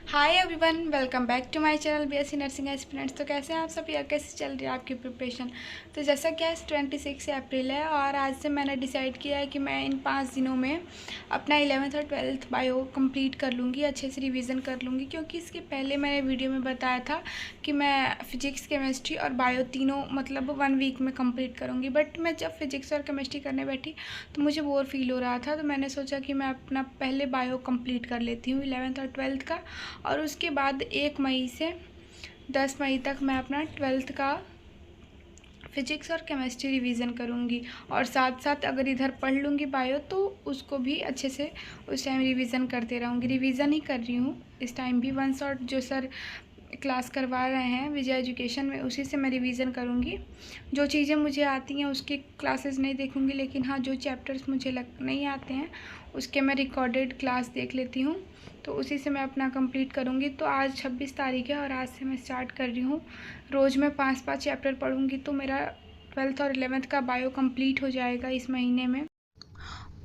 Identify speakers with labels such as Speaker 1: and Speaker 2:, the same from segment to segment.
Speaker 1: Hi everyone, welcome back to my channel BSc nursing aspirants. तो कैसे हैं आप सब यार, कैसे चल रही है आपकी प्रिपरेशन। तो जैसा कि आज 26 अप्रैल है और आज से मैंने डिसाइड किया है कि मैं इन 5 दिनों में अपना 11th और 12th बायो कंप्लीट कर लूँगी, अच्छे से रिवीजन कर लूँगी। क्योंकि इसके पहले मैंने वीडियो में बताया था कि मैं फिजिक्स, केमिस्ट्री और बायो तीनों मतलब 1 वीक में कंप्लीट करूँगी। बट मैं जब फिजिक्स और केमिस्ट्री करने बैठी तो मुझे बोर फील हो रहा था, तो मैंने सोचा कि मैं अपना पहले बायो कंप्लीट कर लेती हूँ 11th और 12th का, और उसके बाद 1 मई से 10 मई तक मैं अपना 12th का फिजिक्स और केमिस्ट्री रिवीजन करूँगी। और साथ साथ अगर इधर पढ़ लूँगी बायो तो उसको भी अच्छे से उस टाइम रिवीजन करते रहूँगी। रिवीजन ही कर रही हूँ इस टाइम भी, 1 शॉट जो सर क्लास करवा रहे हैं विजय एजुकेशन में, उसी से मैं रिवीजन करूँगी। जो चीज़ें मुझे आती हैं उसकी क्लासेस नहीं देखूँगी, लेकिन हाँ जो चैप्टर्स मुझे नहीं आते हैं उसके मैं रिकॉर्डेड क्लास देख लेती हूँ, तो उसी से मैं अपना कंप्लीट करूँगी। तो आज 26 तारीख है और आज से मैं स्टार्ट कर रही हूँ। रोज़ मैं 5-5 चैप्टर पढ़ूँगी तो मेरा 12th और 11th का बायो कंप्लीट हो जाएगा इस महीने में।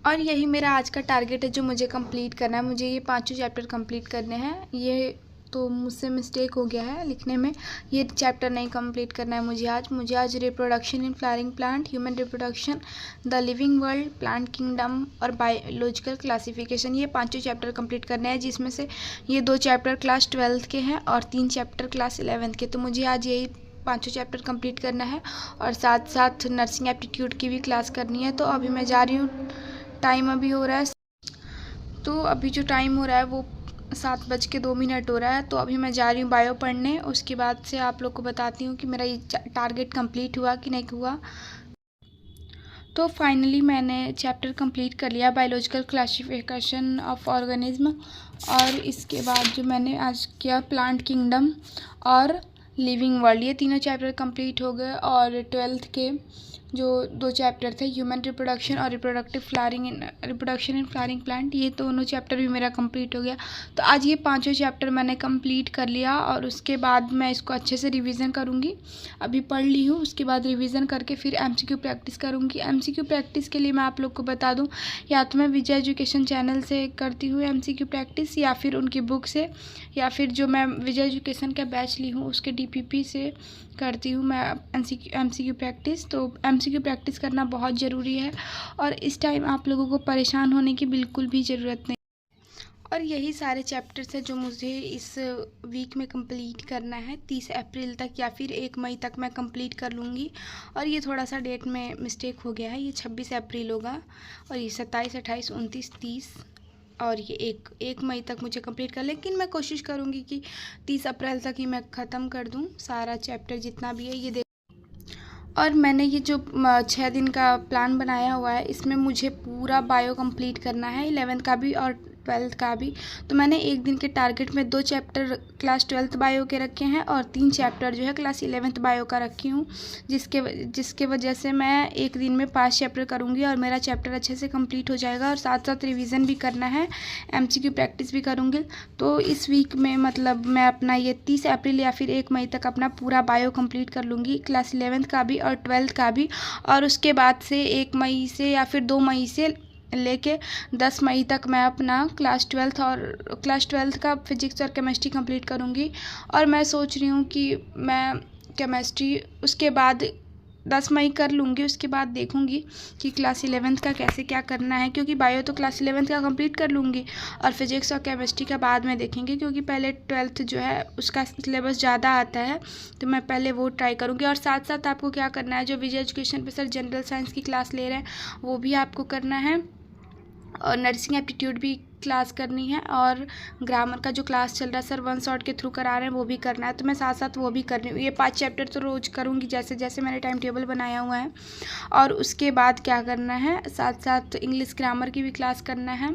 Speaker 1: और यही मेरा आज का टारगेट है जो मुझे कंप्लीट करना है। मुझे ये 5 चैप्टर कंप्लीट करने हैं। ये तो मुझसे मिस्टेक हो गया है लिखने में, ये चैप्टर नहीं कंप्लीट करना है मुझे आज reproduction in flowering plant, human reproduction, the living world, plant kingdom और बायोलॉजिकल क्लासिफिकेशन, ये 5 चैप्टर कंप्लीट करने हैं। जिसमें से ये 2 चैप्टर क्लास 12th के हैं और 3 चैप्टर क्लास 11th के। तो मुझे आज यही 5 चैप्टर कंप्लीट करना है और साथ साथ नर्सिंग एप्टीट्यूड की भी क्लास करनी है। तो अभी मैं जा रही हूँ, टाइम अभी हो रहा है, तो अभी जो टाइम हो रहा है वो 7:02 हो रहा है। तो अभी मैं जा रही हूँ बायो पढ़ने। उसके बाद से आप लोग को बताती हूँ कि मेरा ये टारगेट कंप्लीट हुआ कि नहीं हुआ। तो फाइनली मैंने चैप्टर कंप्लीट कर लिया, बायोलॉजिकल क्लासिफिकेशन ऑफ ऑर्गेनिज्म। और इसके बाद जो मैंने आज किया प्लांट किंगडम और लिविंग वर्ल्ड, ये तीनों चैप्टर कंप्लीट हो गए। और 12th के जो 2 चैप्टर थे, ह्यूमन रिप्रोडक्शन और रिप्रोडक्शन इन फ्लावरिंग प्लांट, ये दोनों चैप्टर भी मेरा कंप्लीट हो गया। तो आज ये 5 चैप्टर मैंने कंप्लीट कर लिया और उसके बाद मैं इसको अच्छे से रिवीजन करूँगी। अभी पढ़ ली हूँ, उसके बाद रिवीजन करके फिर एमसीक्यू प्रैक्टिस करूँगी। एमसीक्यू प्रैक्टिस के लिए मैं आप लोग को बता दूँ, या तो मैं विजय एजुकेशन चैनल से करती हूँ एमसीक्यू प्रैक्टिस, या फिर उनकी बुक से, या फिर जो मैं विजय एजुकेशन का बैच ली हूँ उसके डीपीपी से करती हूँ मैं एमसीक्यू प्रैक्टिस। तो एमसीक्यू प्रैक्टिस करना बहुत ज़रूरी है और इस टाइम आप लोगों को परेशान होने की बिल्कुल भी ज़रूरत नहीं। और यही सारे चैप्टर्स हैं जो मुझे इस वीक में कंप्लीट करना है। 30 अप्रैल तक या फिर 1 मई तक मैं कंप्लीट कर लूँगी। और ये थोड़ा सा डेट में मिस्टेक हो गया है, ये 26 अप्रैल होगा और ये 27, 28, 29, 30 और ये 1 मई तक मुझे कंप्लीट कर, लेकिन मैं कोशिश करूँगी कि 30 अप्रैल तक ही मैं ख़त्म कर दूँ सारा चैप्टर जितना भी है। ये और मैंने ये जो 6 दिन का प्लान बनाया हुआ है, इसमें मुझे पूरा बायो कंप्लीट करना है, 11th का भी और 12th का भी। तो मैंने 1 दिन के टारगेट में 2 चैप्टर क्लास 12th बायो के रखे हैं और 3 चैप्टर जो है क्लास 11th बायो का रखी हूँ, जिसके वजह से मैं 1 दिन में 5 चैप्टर करूँगी और मेरा चैप्टर अच्छे से कंप्लीट हो जाएगा। और साथ साथ रिवीजन भी करना है, एमसीक्यू प्रैक्टिस भी करूँगी। तो इस वीक में मतलब मैं अपना ये 30 अप्रैल या फिर 1 मई तक अपना पूरा बायो कंप्लीट कर लूँगी, क्लास 11th का भी और 12th का भी। और उसके बाद से 1 मई से या फिर 2 मई से लेके 10 मई तक मैं अपना क्लास 12th का फिजिक्स और केमिस्ट्री कंप्लीट करूँगी। और मैं सोच रही हूँ कि मैं केमिस्ट्री उसके बाद 10 मई कर लूँगी, उसके बाद देखूँगी कि क्लास 11th का कैसे क्या करना है, क्योंकि बायो तो क्लास 11th का कंप्लीट कर लूँगी और फिजिक्स और केमिस्ट्री का बाद में देखेंगे, क्योंकि पहले 12th जो है उसका सिलेबस ज़्यादा आता है, तो मैं पहले वो ट्राई करूँगी। और साथ साथ आपको क्या करना है, जो विजय एजुकेशन पे सर जनरल साइंस की क्लास ले रहे हैं वो भी आपको करना है, और नर्सिंग एप्टीट्यूड भी क्लास करनी है, और ग्रामर का जो क्लास चल रहा है सर 1 शॉट के थ्रू करा रहे हैं वो भी करना है। तो मैं साथ साथ वो भी कर रही हूँ। ये 5 चैप्टर तो रोज़ करूँगी जैसे जैसे मैंने टाइम टेबल बनाया हुआ है। और उसके बाद क्या करना है, साथ साथ इंग्लिश ग्रामर की भी क्लास करना है,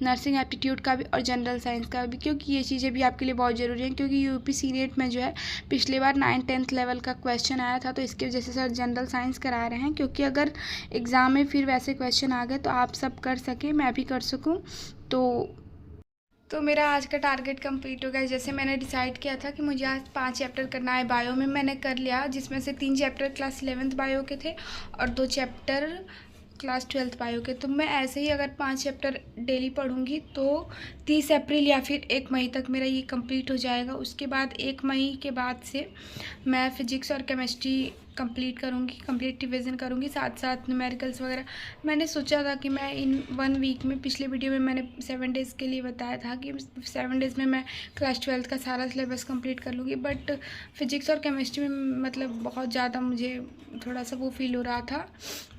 Speaker 1: नर्सिंग एप्टीट्यूड का भी और जनरल साइंस का भी, क्योंकि ये चीज़ें भी आपके लिए बहुत ज़रूरी हैं। क्योंकि यूपीसी नेट में जो है पिछली बार 9th-10th लेवल का क्वेश्चन आया था, तो इसकी वजह से सर जनरल साइंस करा रहे हैं, क्योंकि अगर एग्ज़ाम में फिर वैसे क्वेश्चन आ गए तो आप सब कर सकें, मैं भी कर सकूँ। तो मेरा आज का टारगेट कंप्लीट हो गया। जैसे मैंने डिसाइड किया था कि मुझे आज 5 चैप्टर करना है बायो में, मैंने कर लिया, जिसमें से 3 चैप्टर क्लास 11th बायो के थे और 2 चैप्टर क्लास 12th बायो के। तो मैं ऐसे ही अगर 5 चैप्टर डेली पढ़ूँगी तो 30 अप्रैल या फिर 1 मई तक मेरा ये कंप्लीट हो जाएगा। उसके बाद 1 मई के बाद से मैं फ़िज़िक्स और केमिस्ट्री कंप्लीट करूँगी, कंप्लीट रिवीजन करूँगी, साथ साथ न्यूमेरिकल्स वगैरह। मैंने सोचा था कि मैं इन 1 वीक में, पिछले वीडियो में मैंने 7 डेज़ के लिए बताया था कि 7 डेज़ में मैं क्लास 12th का सारा सिलेबस कंप्लीट कर लूँगी। बट फ़िज़िक्स और केमिस्ट्री में मतलब बहुत ज़्यादा मुझे थोड़ा सा वो फील हो रहा था,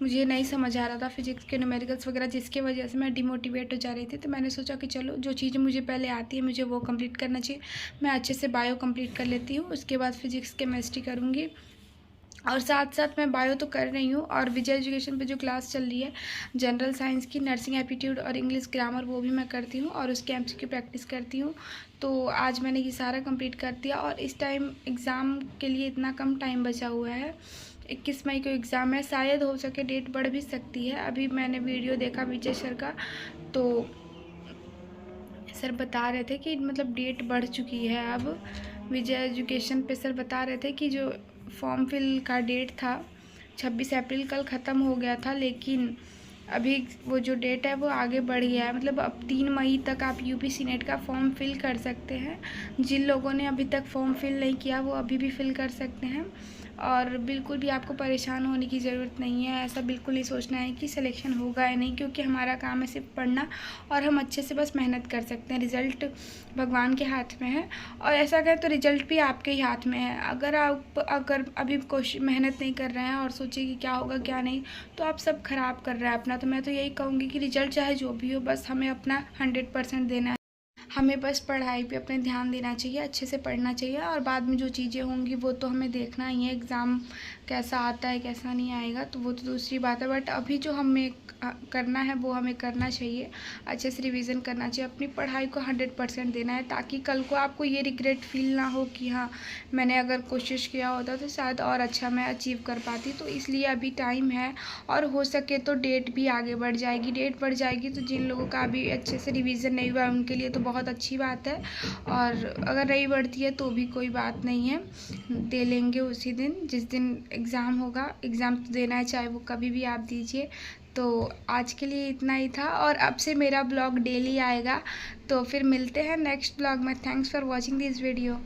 Speaker 1: मुझे नहीं समझ आ रहा था फ़िज़िक्स के न्यूमेरिकल्स वगैरह, जिसकी वजह से मैं डिमोटिवेट हो जा रही थी। तो मैंने सोचा कि चलो जो चीज़ें मुझे पहले आती है मुझे वो कंप्लीट करना चाहिए। मैं अच्छे से बायो कंप्लीट कर लेती हूँ, उसके बाद फ़िज़िक्स केमिस्ट्री करूँगी। और साथ साथ मैं बायो तो कर रही हूँ, और विजय एजुकेशन पे जो क्लास चल रही है जनरल साइंस की, नर्सिंग एप्टीट्यूड और इंग्लिश ग्रामर, वो भी मैं करती हूँ और उसके MCQ प्रैक्टिस करती हूँ। तो आज मैंने ये सारा कंप्लीट कर दिया, और इस टाइम एग्ज़ाम के लिए इतना कम टाइम बचा हुआ है। 21 मई को एग्ज़ाम है, शायद हो सके डेट बढ़ भी सकती है। अभी मैंने वीडियो देखा विजय सर का, तो सर बता रहे थे कि मतलब डेट बढ़ चुकी है अब। विजय एजुकेशन पे सर बता रहे थे कि जो फॉर्म फिल का डेट था 26 अप्रैल कल ख़त्म हो गया था, लेकिन अभी वो जो डेट है वो आगे बढ़ गया है। मतलब अब 3 मई तक आप UPC नेट का फॉर्म फिल कर सकते हैं। जिन लोगों ने अभी तक फॉर्म फिल नहीं किया वो अभी भी फिल कर सकते हैं, और बिल्कुल भी आपको परेशान होने की ज़रूरत नहीं है। ऐसा बिल्कुल नहीं सोचना है कि सिलेक्शन होगा या नहीं, क्योंकि हमारा काम है सिर्फ पढ़ना, और हम अच्छे से बस मेहनत कर सकते हैं। रिज़ल्ट भगवान के हाथ में है, और ऐसा कहें तो रिज़ल्ट भी आपके ही हाथ में है। अगर अभी कोशिश मेहनत नहीं कर रहे हैं और सोचिए कि क्या होगा क्या नहीं, तो आप सब ख़राब कर रहे हैं अपना। तो मैं तो यही कहूँगी कि रिज़ल्ट चाहे जो भी हो, बस हमें अपना 100% देना है। हमें बस पढ़ाई पे अपने ध्यान देना चाहिए, अच्छे से पढ़ना चाहिए, और बाद में जो चीज़ें होंगी वो तो हमें देखना ही है। एग्ज़ाम कैसा आता है कैसा नहीं आएगा तो वो तो दूसरी बात है, बट अभी जो हमें करना है वो हमें करना चाहिए। अच्छे से रिवीजन करना चाहिए, अपनी पढ़ाई को 100% देना है, ताकि कल को आपको ये रिग्रेट फील ना हो कि हाँ मैंने अगर कोशिश किया होता तो शायद और अच्छा मैं अचीव कर पाती। तो इसलिए अभी टाइम है, और हो सके तो डेट भी आगे बढ़ जाएगी। डेट बढ़ जाएगी तो जिन लोगों का अभी अच्छे से रिवीजन नहीं हुआ उनके लिए तो बहुत अच्छी बात है, और अगर नहीं बढ़ती है तो भी कोई बात नहीं है, दे लेंगे उसी दिन जिस दिन एग्ज़ाम होगा। एग्ज़ाम तो देना है चाहे वो कभी भी आप दीजिए। तो आज के लिए इतना ही था, और अब से मेरा ब्लॉग डेली आएगा। तो फिर मिलते हैं नेक्स्ट ब्लॉग में। Thanks for watching this video.